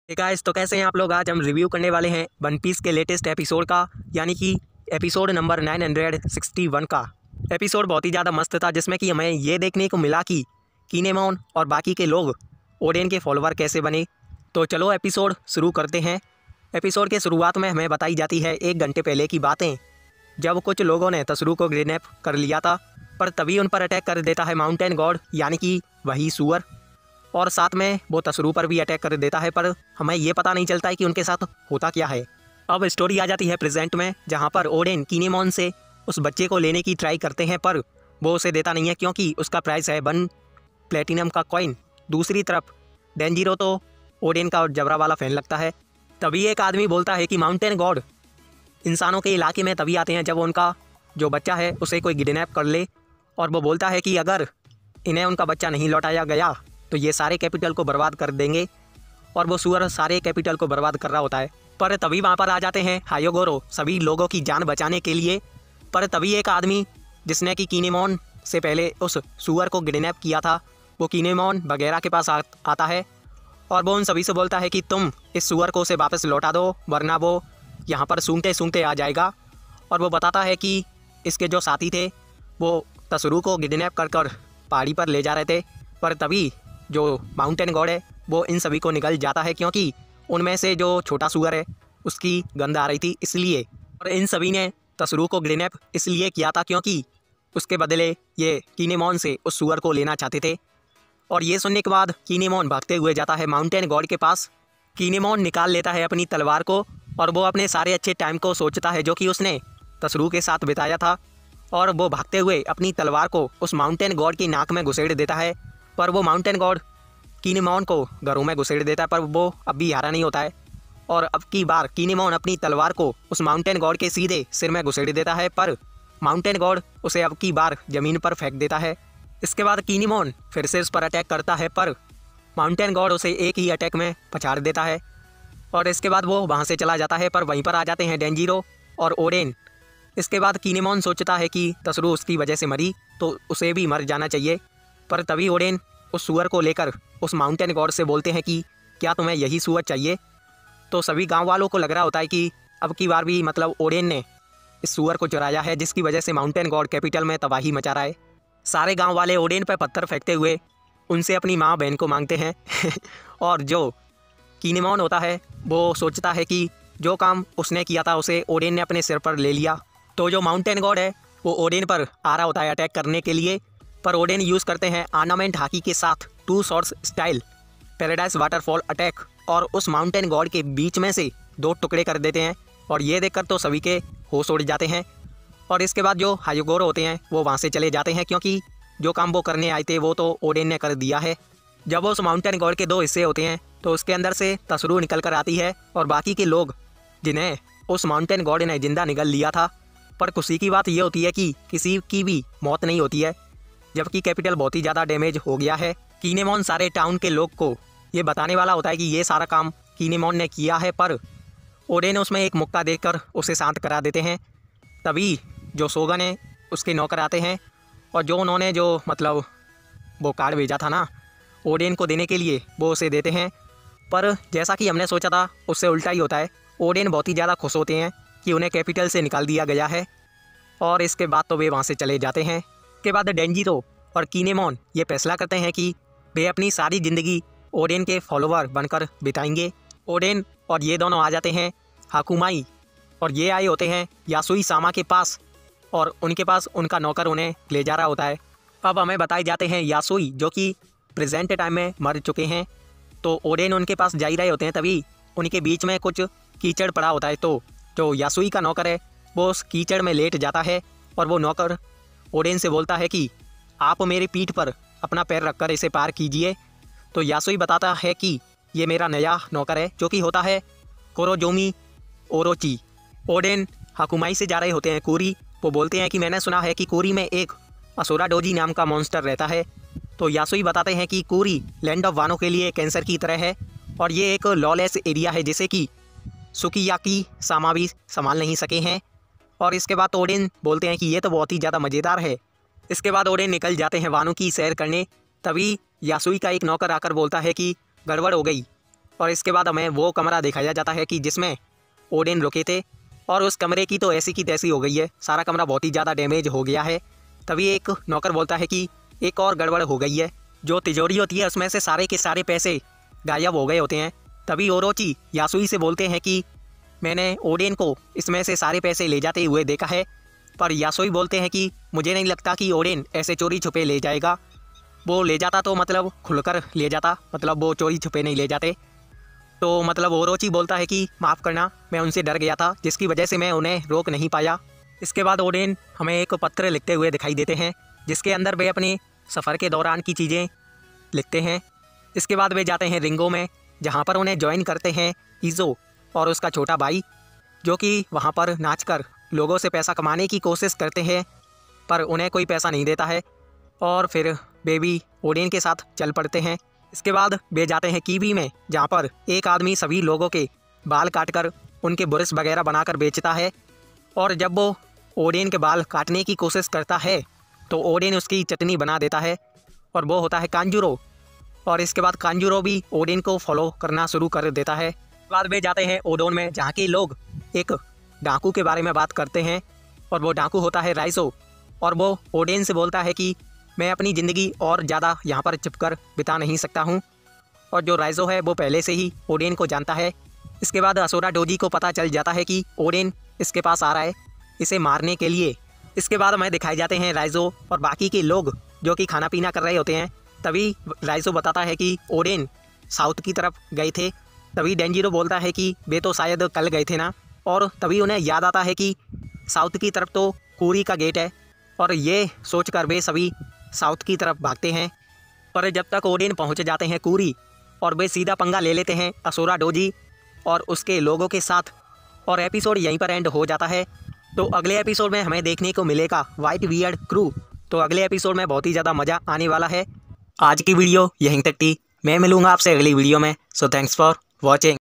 Guys, तो कैसे हैं आप लोग। आज हम रिव्यू करने वाले हैं वन पीस के लेटेस्ट एपिसोड का, यानी कि एपिसोड नंबर 961 का। एपिसोड बहुत ही ज़्यादा मस्त था, जिसमें कि हमें ये देखने को मिला कि किनेमोन और बाकी के लोग ओडेन के फॉलोवर कैसे बने। तो चलो एपिसोड शुरू करते हैं। एपिसोड के शुरुआत में हमें बताई जाती है 1 घंटे पहले की बातें, जब कुछ लोगों ने तसरू को किडनैप कर लिया था, पर तभी उन पर अटैक कर देता है माउंटेन गॉड, यानी कि वही सुअर, और साथ में वो तसरू पर भी अटैक कर देता है। पर हमें ये पता नहीं चलता है कि उनके साथ होता क्या है। अब स्टोरी आ जाती है प्रेजेंट में, जहाँ पर ओडेन किनेमोन से उस बच्चे को लेने की ट्राई करते हैं, पर वो उसे देता नहीं है क्योंकि उसका प्राइस है 1 प्लेटिनम का कॉइन। दूसरी तरफ डेंजिरो तो ओडेन का जबरा वाला फैन लगता है। तभी एक आदमी बोलता है कि माउंटेन गॉड इंसानों के इलाके में तभी आते हैं जब उनका जो बच्चा है उसे कोई किडनैप कर ले, और वो बोलता है कि अगर इन्हें उनका बच्चा नहीं लौटाया गया तो ये सारे कैपिटल को बर्बाद कर देंगे, और वो सुअर सारे कैपिटल को बर्बाद कर रहा होता है। पर तभी वहाँ पर आ जाते हैं हायोगोरो सभी लोगों की जान बचाने के लिए। पर तभी एक आदमी जिसने कि किनेमोन से पहले उस सुअर को किडनैप किया था, वो किनेमोन वगैरह के पास आता है, और वो उन सभी से बोलता है कि तुम इस सुअर को उसे वापस लौटा दो, वरना वो यहाँ पर सूंघते सूंघते आ जाएगा। और वो बताता है कि इसके जो साथी थे वो तसरू को किडनैप कर कर पहाड़ी पर ले जा रहे थे, पर तभी जो माउंटेन गॉड है वो इन सभी को निकल जाता है, क्योंकि उनमें से जो छोटा सुअर है उसकी गंध आ रही थी इसलिए। और इन सभी ने तसरू को किडनैप इसलिए किया था क्योंकि उसके बदले ये किनेमोन से उस सुअर को लेना चाहते थे। और ये सुनने के बाद किनेमोन भागते हुए जाता है माउंटेन गॉड के पास। किनेमोन निकाल लेता है अपनी तलवार को, और वो अपने सारे अच्छे टाइम को सोचता है जो कि उसने तसरू के साथ बिताया था, और वो भागते हुए अपनी तलवार को उस माउंटेन गॉड की नाक में घुसेड़ देता है। पर वो माउंटेन गॉड किनेमोन को घरों में घुसेड़ देता है, पर वो अब भी हारा नहीं होता है, और अब की बार किनेमोन अपनी तलवार को उस माउंटेन गॉड के सीधे सिर में घुसेड़ देता है, पर माउंटेन गॉड उसे अब की बार ज़मीन पर फेंक देता है। इसके बाद किनेमोन फिर से उस पर अटैक करता है, पर माउंटेन गॉड उसे एक ही अटैक में पछाड़ देता है, और इसके बाद वो वहाँ से चला जाता है। पर वहीं पर आ जाते हैं डेंजिरो और ओडेन। इसके बाद किनेमोन सोचता है कि तसरू उसकी वजह से मरी तो उसे भी मर जाना चाहिए, पर तभी ओडेन उस सुअर को लेकर उस माउंटेन गॉड से बोलते हैं कि क्या तुम्हें यही सुअर चाहिए। तो सभी गांव वालों को लग रहा होता है कि अब की बार भी मतलब ओडेन ने इस सुअर को चुराया है, जिसकी वजह से माउंटेन गॉड कैपिटल में तबाही मचा रहा है। सारे गांव वाले ओडेन पर पत्थर फेंकते हुए उनसे अपनी माँ बहन को मांगते हैं और जो किनेमोन होता है वो सोचता है कि जो काम उसने किया था उसे ओडेन ने अपने सिर पर ले लिया। तो जो माउंटेन गॉड है वो ओडेन पर आ रहा होता है अटैक करने के लिए, पर ओडेन यूज़ करते हैं आर्नामेंट हाकी के साथ 2 shots style paradise waterfall attack, और उस माउंटेन गॉड के बीच में से 2 टुकड़े कर देते हैं। और ये देखकर तो सभी के होश उड़ जाते हैं, और इसके बाद जो हायोगोरो होते हैं वो वहाँ से चले जाते हैं, क्योंकि जो काम वो करने आए थे वो तो ओडेन ने कर दिया है। जब उस माउंटेन गॉड के 2 हिस्से होते हैं तो उसके अंदर से तसरू निकल कर आती है, और बाकी के लोग जिन्हें उस माउंटेन गॉड ने जिंदा निगल लिया था। पर खुशी की बात यह होती है कि किसी की भी मौत नहीं होती है, जबकि कैपिटल बहुत ही ज़्यादा डैमेज हो गया है। किनेमोन सारे टाउन के लोग को ये बताने वाला होता है कि ये सारा काम किनेमोन ने किया है, पर ओडेन उसमें एक मुक्का देकर उसे शांत करा देते हैं। तभी जो सोगन है उसके नौकर आते हैं, और जो उन्होंने जो मतलब वो कार्ड भेजा था ना ओडेन को देने के लिए, वो उसे देते हैं। पर जैसा कि हमने सोचा था उससे उल्टा ही होता है। ओडेन बहुत ही ज़्यादा खुश होते हैं कि उन्हें कैपिटल से निकाल दिया गया है, और इसके बाद तो वे वहाँ से चले जाते हैं। इसके बाद डेंजिरो और किनेमोन ये फैसला करते हैं कि वे अपनी सारी ज़िंदगी ओडेन के फॉलोवर बनकर बिताएंगे। ओडेन और ये दोनों आ जाते हैं हाकुमाई, और ये आए होते हैं यासुई सामा के पास, और उनके पास उनका नौकर उन्हें ले जा रहा होता है। अब हमें बताए जाते हैं यासुई जो कि प्रेजेंट टाइम में मर चुके हैं। तो ओडेन उनके पास जा ही रहे होते हैं, तभी उनके बीच में कुछ कीचड़ पड़ा होता है। तो जो यासुई का नौकर है वो उस कीचड़ में लेट जाता है, और वो नौकर ओडेन से बोलता है कि आप मेरी पीठ पर अपना पैर रखकर इसे पार कीजिए। तो यासुई बताता है कि ये मेरा नया नौकर है, जो कि होता है कोरोजोमी ओरोची। ओडेन हाकुमाई से जा रहे होते हैं कोरी। वो बोलते हैं कि मैंने सुना है कि कोरी में एक असुरा डोजी नाम का मॉन्स्टर रहता है। तो यासुई बताते हैं कि कोरी लैंड ऑफ वानो के लिए कैंसर की तरह है, और ये एक लॉलेस एरिया है जिसे कि सुकियाकी सामा भी संभाल नहीं सके हैं। और इसके बाद ओडेन बोलते हैं कि ये तो बहुत ही ज़्यादा मज़ेदार है। इसके बाद ओडेन निकल जाते हैं वानो की सैर करने। तभी यासुई का एक नौकर आकर बोलता है कि गड़बड़ हो गई, और इसके बाद हमें वो कमरा दिखाया जाता है कि जिसमें ओडेन रुके थे, और उस कमरे की तो ऐसी की तैसी हो गई है, सारा कमरा बहुत ही ज़्यादा डैमेज हो गया है। तभी एक नौकर बोलता है कि एक और गड़बड़ हो गई है, जो तिजोरी होती है उसमें से सारे के सारे पैसे गायब हो गए होते हैं। तभी ओरोची यासुई से बोलते हैं कि मैंने ओडेन को इसमें से सारे पैसे ले जाते हुए देखा है, पर यासुई बोलते हैं कि मुझे नहीं लगता कि ओडेन ऐसे चोरी छुपे ले जाएगा। वो ले जाता तो मतलब खुलकर ले जाता, मतलब वो चोरी छुपे नहीं ले जाते। तो मतलब ओरोची बोलता है कि माफ़ करना, मैं उनसे डर गया था, जिसकी वजह से मैं उन्हें रोक नहीं पाया। इसके बाद ओडेन हमें एक पत्र लिखते हुए दिखाई देते हैं, जिसके अंदर वे अपने सफ़र के दौरान की चीज़ें लिखते हैं। इसके बाद वे जाते हैं रिंगो में, जहाँ पर उन्हें ज्वाइन करते हैं इज़ो और उसका छोटा भाई, जो कि वहाँ पर नाचकर लोगों से पैसा कमाने की कोशिश करते हैं, पर उन्हें कोई पैसा नहीं देता है। और फिर वे भी ओडेन के साथ चल पड़ते हैं। इसके बाद वे जाते हैं कीवी में, जहाँ पर एक आदमी सभी लोगों के बाल काटकर उनके ब्रश वगैरह बनाकर बेचता है। और जब वो ओडेन के बाल काटने की कोशिश करता है तो ओडेन उसकी चटनी बना देता है, और वो होता है कांजूरो। और इसके बाद कांजूरो भी ओडेन को फॉलो करना शुरू कर देता है। इसके बाद वे जाते हैं ओडोन में, जहाँ के लोग एक डाकू के बारे में बात करते हैं, और वो डाकू होता है राइसो। और वो ओडेन से बोलता है कि मैं अपनी ज़िंदगी और ज़्यादा यहाँ पर छिपकर बिता नहीं सकता हूँ। और जो राइसो है वो पहले से ही ओडेन को जानता है। इसके बाद असोरा डोजी को पता चल जाता है कि ओडेन इसके पास आ रहा है इसे मारने के लिए। इसके बाद हमें दिखाए जाते हैं राइसो और बाकी के लोग जो कि खाना पीना कर रहे होते हैं। तभी राइसो बताता है कि ओडेन साउथ की तरफ गए थे। तभी डेंजिरो बोलता है कि वे तो शायद कल गए थे ना। और तभी उन्हें याद आता है कि साउथ की तरफ तो कूरी का गेट है, और ये सोचकर वे सभी साउथ की तरफ भागते हैं। पर जब तक ओडेन पहुंच जाते हैं कूरी, और वे सीधा पंगा ले लेते हैं असोरा डोजी और उसके लोगों के साथ, और एपिसोड यहीं पर एंड हो जाता है। तो अगले एपिसोड में हमें देखने को मिलेगा वाइट बियर्ड क्रू। तो अगले एपिसोड में बहुत ही ज़्यादा मज़ा आने वाला है। आज की वीडियो यहीं तक थी, मैं मिलूँगा आपसे अगली वीडियो में। So thanks for watching.